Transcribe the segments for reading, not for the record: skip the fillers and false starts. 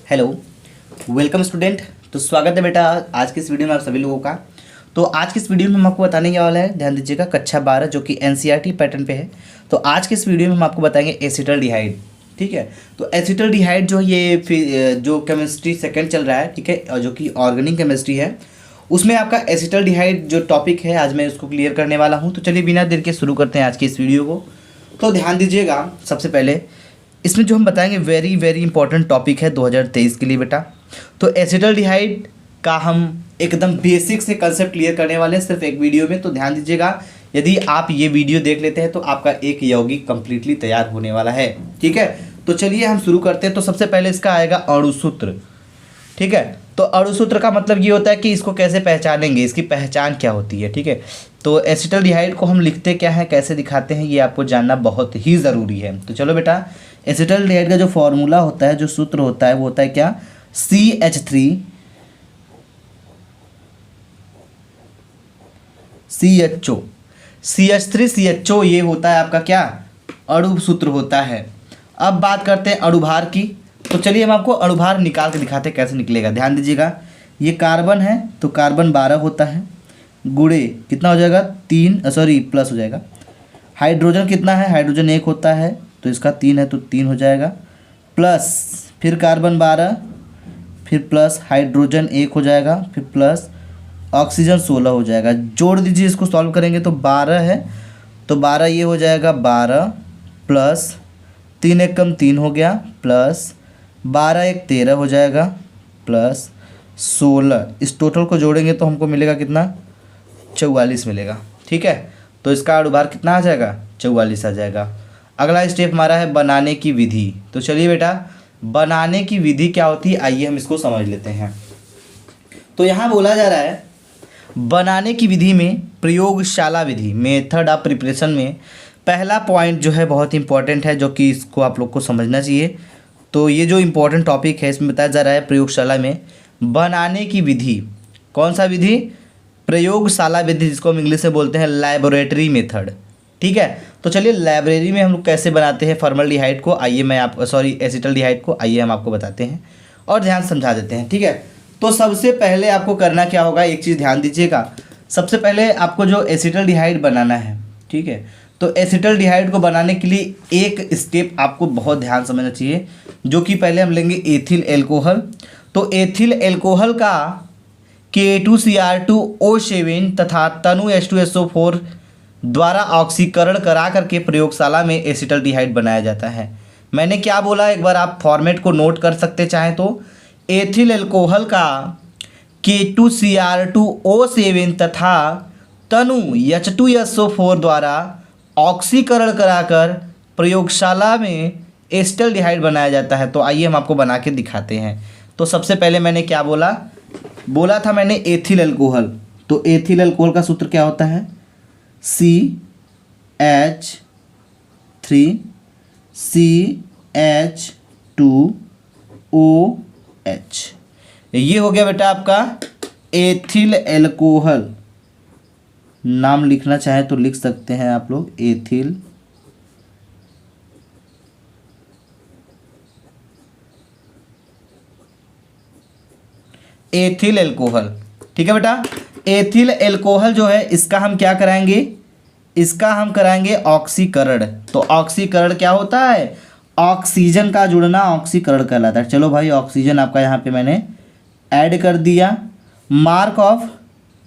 Hello, welcome student. तो स्वागत है बेटा आज की इस वीडियो में आप सभी लोगों का। तो आज की इस वीडियो में हम आपको बताने वाला है, ध्यान दीजिएगा, कक्षा 12 जो कि एनसीईआरटी पैटर्न पे है। तो आज की इस वीडियो में हम आपको बताएंगे एसिटल्डिहाइड। ठीक है, तो एसिटल्डिहाइड जो जो केमिस्ट्री सेकंड चल रहा है, ठीक है, और जो कि ऑर्गेनिक केमिस्ट्री है, उसमें आपका एसिटल्डिहाइड जो टॉपिक है आज मैं उसको क्लियर करने वाला हूँ। तो चलिए बिना देर के शुरू करते हैं आज की इस वीडियो को। तो ध्यान दीजिएगा, सबसे पहले इसमें जो हम बताएंगे वेरी वेरी इंपॉर्टेंट टॉपिक है 2023 के लिए बेटा। तो एसिटल्डिहाइड का हम एकदम बेसिक से कंसेप्ट क्लियर करने वाले हैं सिर्फ एक वीडियो में। तो ध्यान दीजिएगा, यदि आप ये वीडियो देख लेते हैं तो आपका एक यौगिक कंप्लीटली तैयार होने वाला है। ठीक है, तो चलिए हम शुरू करते हैं। तो सबसे पहले इसका आएगा अणुसूत्र। ठीक है, तो अणुसूत्र का मतलब ये होता है कि इसको कैसे पहचानेंगे, इसकी पहचान क्या होती है। ठीक है, तो एसिटल्डिहाइड को हम लिखते क्या है, कैसे दिखाते हैं, ये आपको जानना बहुत ही ज़रूरी है। तो चलो बेटा, एसिटल्डिहाइड का जो फॉर्मूला होता है, जो सूत्र होता है, वो होता है क्या, CH3CHO। CH3CHO ये होता है आपका क्या, अणु सूत्र होता है। अब बात करते हैं अणुभार की। तो चलिए हम आपको अणुभार निकाल के दिखाते हैं कैसे निकलेगा। ध्यान दीजिएगा, ये कार्बन है तो कार्बन 12 होता है, गुणे कितना हो जाएगा, प्लस हो जाएगा। हाइड्रोजन कितना है, हाइड्रोजन 1 होता है तो इसका 3 है तो 3 हो जाएगा, प्लस फिर कार्बन 12, फिर प्लस हाइड्रोजन 1 हो जाएगा, फिर प्लस ऑक्सीजन 16 हो जाएगा। जोड़ दीजिए, इसको सॉल्व करेंगे तो 12 है तो 12 ये हो जाएगा 12 प्लस 3 एक कम 3 हो गया, प्लस 12 एक 13 हो जाएगा, प्लस 16। इस टोटल को जोड़ेंगे तो हमको मिलेगा कितना, 44 मिलेगा। ठीक है, तो इसका अणुभार कितना आ जाएगा, 44 आ जाएगा। अगला स्टेप हमारा है बनाने की विधि। तो चलिए बेटा, बनाने की विधि क्या होती है, आइए हम इसको समझ लेते हैं। तो यहाँ बोला जा रहा है बनाने की विधि में प्रयोगशाला विधि, मेथड ऑफ प्रिपरेशन में पहला पॉइंट जो है बहुत इंपॉर्टेंट है, जो कि इसको आप लोग को समझना चाहिए। तो ये जो इम्पोर्टेंट टॉपिक है, इसमें बताया जा रहा है प्रयोगशाला में बनाने की विधि। कौन सा विधि, प्रयोगशाला विधि, जिसको हम इंग्लिश में बोलते हैं लैबोरेटरी मेथड। ठीक है, तो चलिए लाइब्रेरी में हम लोग कैसे बनाते हैं फॉर्मल्डिहाइड को, आइए मैं आप एसिटल्डिहाइड को आइए हम आपको बताते हैं और ध्यान समझा देते हैं। ठीक है, तो सबसे पहले आपको करना क्या होगा, एक चीज़ ध्यान दीजिएगा। सबसे पहले आपको जो एसिटल्डिहाइड बनाना है, ठीक है, तो एसिटल्डिहाइड को बनाने के लिए एक स्टेप आपको बहुत ध्यान समझना चाहिए, जो कि पहले हम लेंगे एथिल एल्कोहल। तो एथिल एल्कोहल का K2Cr2O7 तथा तनु H2SO4 द्वारा ऑक्सीकरण करा करके प्रयोगशाला में एसिटल्डिहाइड बनाया जाता है। मैंने क्या बोला, एक बार आप फॉर्मेट को नोट कर सकते चाहें तो, एथिल एल्कोहल का K2Cr2O7 तथा तनु H2SO4 द्वारा ऑक्सीकरण कराकर प्रयोगशाला में एसिटल्डिहाइड बनाया जाता है। तो आइए हम आपको बना के दिखाते हैं। तो सबसे पहले मैंने क्या बोला था मैंने एथिल एल्कोहल। तो एथिल एल्कोहल का सूत्र क्या होता है, CH3CH2OH। ये हो गया बेटा आपका एथिल एल्कोहल। नाम लिखना चाहे तो लिख सकते हैं आप लोग, एथिल एल्कोहल। ठीक है बेटा, एथिल एल्कोहल जो है इसका हम क्या कराएंगे, इसका हम कराएंगे ऑक्सीकरण। तो ऑक्सीकरण क्या होता है, ऑक्सीजन का जुड़ना ऑक्सीकरण कहलाता है। चलो भाई, ऑक्सीजन आपका यहाँ पे मैंने ऐड कर दिया। मार्क ऑफ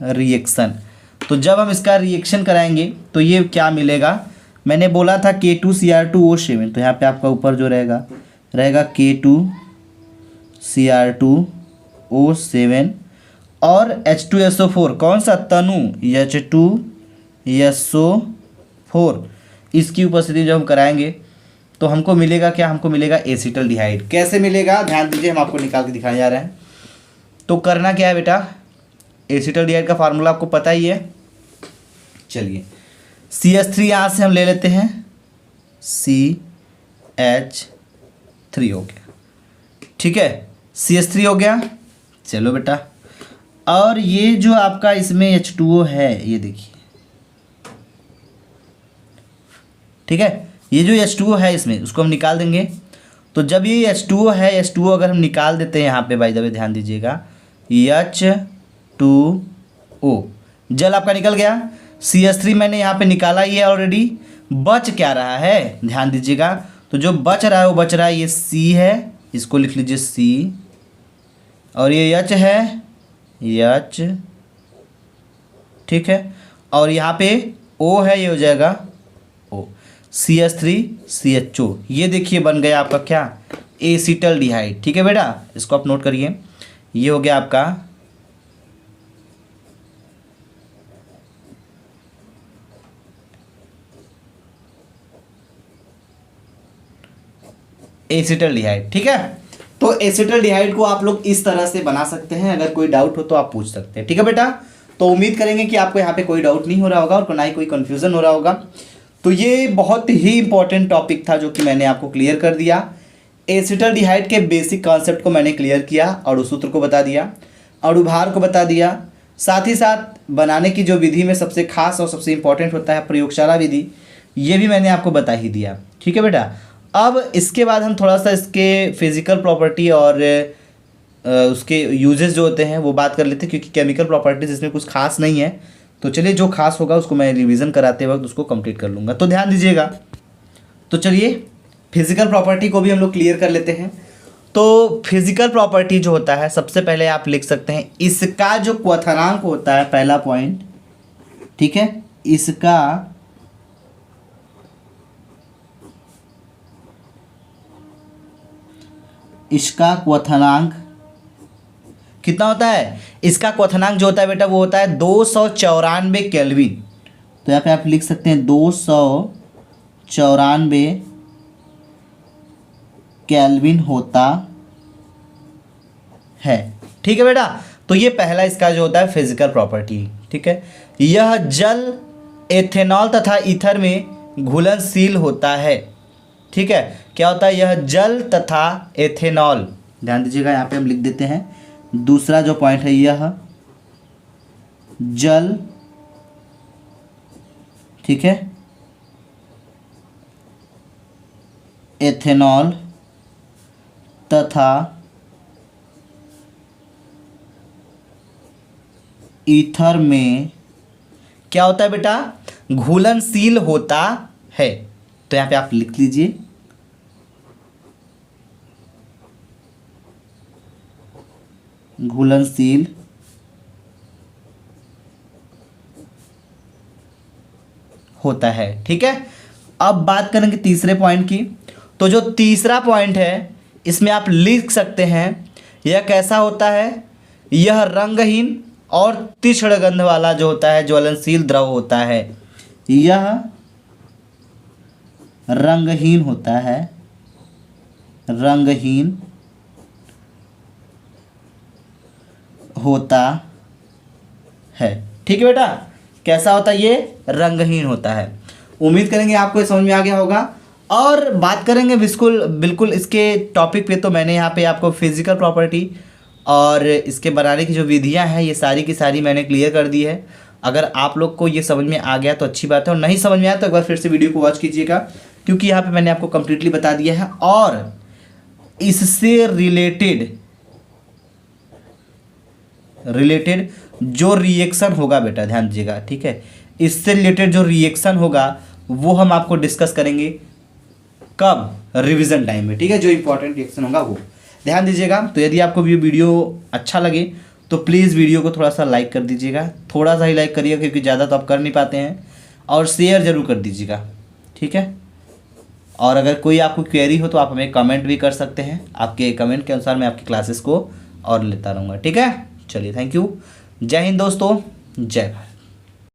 रिएक्शन, तो जब हम इसका रिएक्शन कराएंगे तो ये क्या मिलेगा, मैंने बोला था K2Cr2O7, तो यहाँ पे आपका ऊपर जो रहेगा K2Cr2O7 और H2SO4, कौन सा, तनु H2SO4। इसकी उपस्थिति जब हम कराएंगे तो हमको मिलेगा क्या, हमको मिलेगा एसिटल्डिहाइड। कैसे मिलेगा, ध्यान दीजिए, हम आपको निकाल के दिखाने जा रहे हैं। तो करना क्या है बेटा, एसिटल्डिहाइड का फार्मूला आपको पता ही है। चलिए, CH3 यहाँ से हम ले लेते हैं, CH3 हो गया। ठीक है, CH3 हो गया। चलो बेटा, और ये जो आपका इसमें H2O है, ये देखिए, ठीक है, ये जो H2O है इसमें उसको हम निकाल देंगे। तो जब ये H2O है, H2O अगर हम निकाल देते हैं यहाँ पे, बाय द वे ध्यान दीजिएगा, H2O जल आपका निकल गया। CH3 मैंने यहाँ पे निकाला ही है ऑलरेडी। बच क्या रहा है, ध्यान दीजिएगा, तो जो बच रहा है वो बच रहा है ये C है, इसको लिख लीजिए C, और ये H है, H, ठीक है, और यहाँ पे O है, ये हो जाएगा O, CH3 CHO, ये देखिए बन गया आपका क्या, एसिटल्डिहाइड। ठीक है बेटा, इसको आप नोट करिए, ये हो गया आपका एसिटल्डिहाइड। ठीक है, तो एसिटल्डिहाइड को आप लोग इस तरह से बना सकते हैं। अगर कोई डाउट हो तो आप पूछ सकते हैं। ठीक है बेटा, तो उम्मीद करेंगे कि आपको यहाँ पे कोई डाउट नहीं हो रहा होगा और ना ही कोई कन्फ्यूज़न हो रहा होगा। तो ये बहुत ही इंपॉर्टेंट टॉपिक था जो कि मैंने आपको क्लियर कर दिया। एसिटल्डिहाइड के बेसिक कॉन्सेप्ट को मैंने क्लियर किया, अणुसूत्र को बता दिया, अणुभार को बता दिया, साथ ही साथ बनाने की जो विधि में सबसे खास और सबसे इंपॉर्टेंट होता है प्रयोगशाला विधि, ये भी मैंने आपको बता ही दिया। ठीक है बेटा, अब इसके बाद हम थोड़ा सा इसके फिजिकल प्रॉपर्टी और उसके यूजेस जो होते हैं वो बात कर लेते हैं, क्योंकि केमिकल प्रॉपर्टीज इसमें कुछ खास नहीं है। तो चलिए, जो खास होगा उसको मैं रिवीजन कराते वक्त उसको कंप्लीट कर लूँगा। तो ध्यान दीजिएगा, तो चलिए फिजिकल प्रॉपर्टी को भी हम लोग क्लियर कर लेते हैं। तो फिजिकल प्रॉपर्टी जो होता है, सबसे पहले आप लिख सकते हैं इसका जो क्वथनांक होता है, पहला पॉइंट, ठीक है, इसका क्वथनांक कितना होता है। इसका क्वथनांक जो होता है बेटा वो होता है 294 केल्विन। तो यहाँ पे आप लिख सकते हैं 294 केल्विन होता है। ठीक है बेटा, तो ये पहला इसका जो होता है फिजिकल प्रॉपर्टी। ठीक है, यह जल, एथेनॉल तथा ईथर में घुलनशील होता है। ठीक है, क्या होता है, यह जल तथा एथेनॉल, ध्यान दीजिएगा यहाँ पे हम लिख देते हैं। दूसरा जो पॉइंट है, यह जल, ठीक है, एथेनॉल तथा ईथर में क्या होता है बेटा, घुलनशील होता है। तो यहाँ पे आप लिख लीजिए घुलनशील होता है। ठीक है, अब बात करेंगे तीसरे पॉइंट की। तो जो तीसरा पॉइंट है इसमें आप लिख सकते हैं, यह कैसा होता है, यह रंगहीन और तीक्ष्ण गंध वाला जो होता है ज्वलनशील द्रव होता है। यह रंगहीन होता है, रंगहीन होता है। ठीक है बेटा, कैसा होता है, ये रंगहीन होता है। उम्मीद करेंगे आपको ये समझ में आ गया होगा। और बात करेंगे बिल्कुल इसके टॉपिक पे। तो मैंने यहाँ पे आपको फिजिकल प्रॉपर्टी और इसके बनाने की जो विधियाँ हैं ये सारी की सारी मैंने क्लियर कर दी है। अगर आप लोग को ये समझ में आ गया तो अच्छी बात है, और नहीं समझ में आया तो एक बार फिर से वीडियो को वॉच कीजिएगा, क्योंकि यहाँ पे मैंने आपको कम्प्लीटली बता दिया है। और इससे रिलेटेड जो रिएक्शन होगा बेटा, ध्यान दीजिएगा, ठीक है, इससे रिलेटेड जो रिएक्शन होगा वो हम आपको डिस्कस करेंगे कब, रिवीजन टाइम में। ठीक है, जो इंपॉर्टेंट रिएक्शन होगा वो ध्यान दीजिएगा। तो यदि आपको ये वीडियो अच्छा लगे तो प्लीज़ वीडियो को थोड़ा सा लाइक कर दीजिएगा, थोड़ा सा ही लाइक करिएगा, क्योंकि ज़्यादा तो आप कर नहीं पाते हैं, और शेयर ज़रूर कर दीजिएगा। ठीक है, और अगर कोई आपको क्वेरी हो तो आप हमें कमेंट भी कर सकते हैं। आपके कमेंट के अनुसार मैं आपकी क्लासेस को और लेता रहूँगा। ठीक है, चलिए, थैंक यू। जय हिंद दोस्तों, जय भारत।